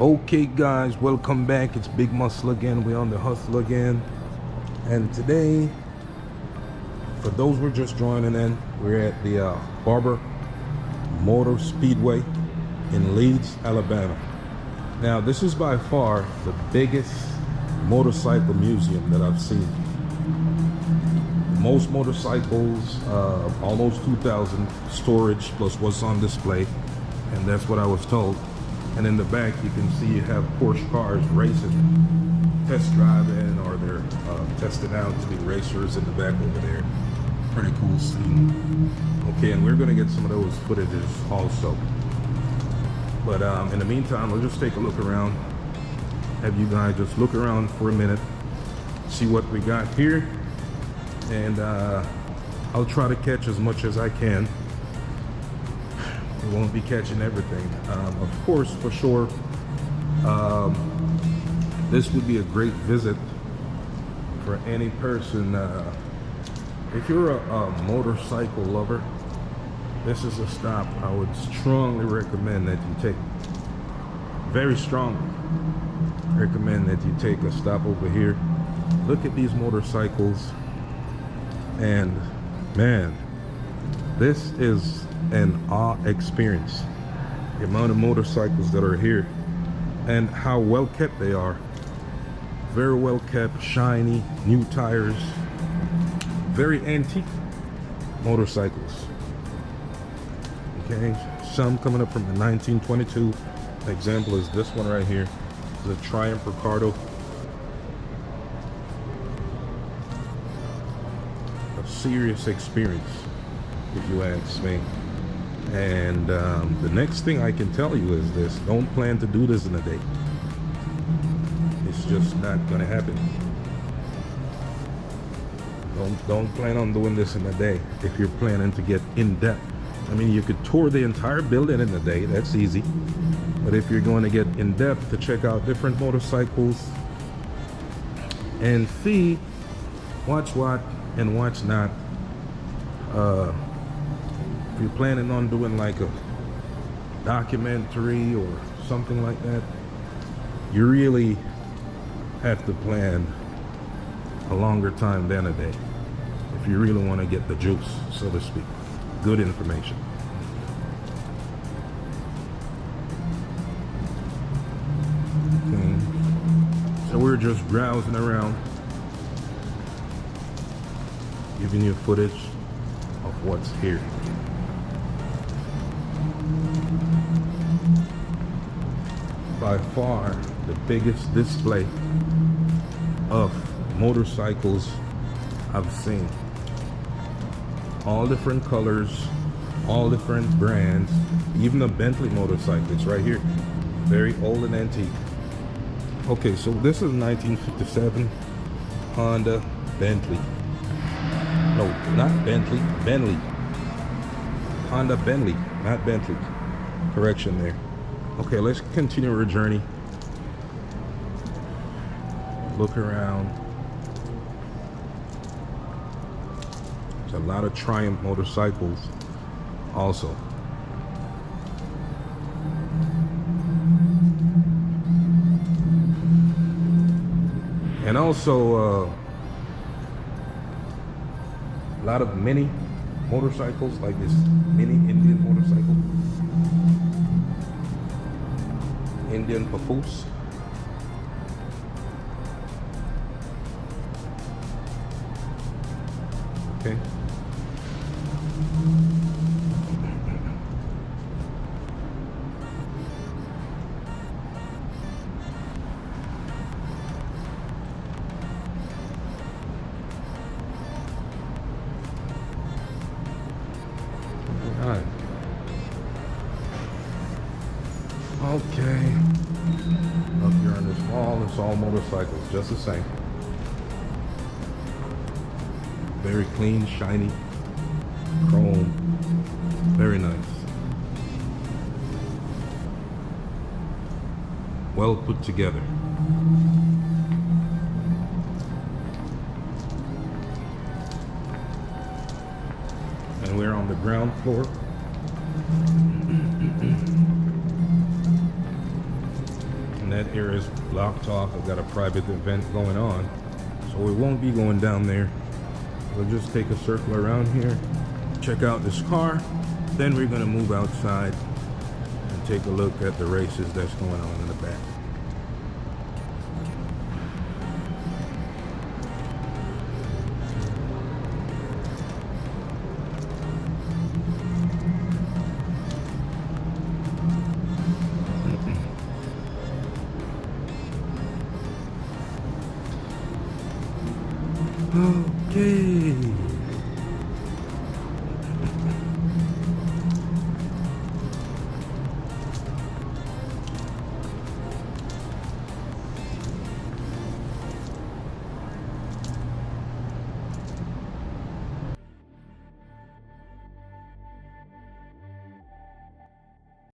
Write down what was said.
Okay guys, welcome back. It's Big Muscle again. We're on the hustle again. And today, for those who are just joining in, we're at the Barber Motor Speedway in Leeds, Alabama. Now this is by far the biggest motorcycle museum that I've seen. Most motorcycles, almost 2,000 storage plus what's on display, and that's what I was told. And in the back you can see you have Porsche cars racing, test driving, or they're testing out to be racers in the back over there. Pretty cool scene. Okay, and we're gonna get some of those footages also. But in the meantime, let's just take a look around. Have you guys just look around for a minute, see what we got here, and I'll try to catch as much as I can. We won't be catching everything, of course, for sure. This would be a great visit for any person. If you're a motorcycle lover, this is a stop I would strongly recommend that you take. Very strongly recommend that you take a stop over here. Look at these motorcycles, and man, this is an awe experience. The amount of motorcycles that are here and how well kept they are. Very well kept, shiny, new tires, very antique motorcycles. Okay, some coming up from the 1922. An example is this one right here, the Triumph Ricardo. A serious experience, if you ask me. And the next thing I can tell you is this: don't plan to do this in a day. It's just not gonna happen. Don't plan on doing this in a day if you're planning to get in depth. I mean, you could tour the entire building in a day, that's easy. But if you're going to get in depth to check out different motorcycles and see what's what and what's not, if you're planning on doing like a documentary or something like that, you really have to plan a longer time than a day if you really want to get the juice, so to speak. Good information. Okay. So we're just browsing around, giving you footage of what's here. By far the biggest display of motorcycles I've seen. All different colors, all different brands, even a Bentley motorcycle. It's right here. Very old and antique. Okay, so this is 1957 Honda Bentley. No, not Bentley, Bentley. Honda Bentley, not Bentley. Correction there. Okay, let's continue our journey. Look around. There's a lot of Triumph motorcycles also. And also a lot of mini motorcycles, like this mini Indian motorcycle. Indian Papoose. Okay. All right. Okay. Up here on this wall, it's all motorcycles, just the same. Very clean, shiny, chrome, very nice. Well put together. And we're on the ground floor. and that area is blocked off. I've got a private event going on, so we won't be going down there. We'll just take a circle around here, check out this car, then we're gonna move outside and take a look at the races that's going on in the back.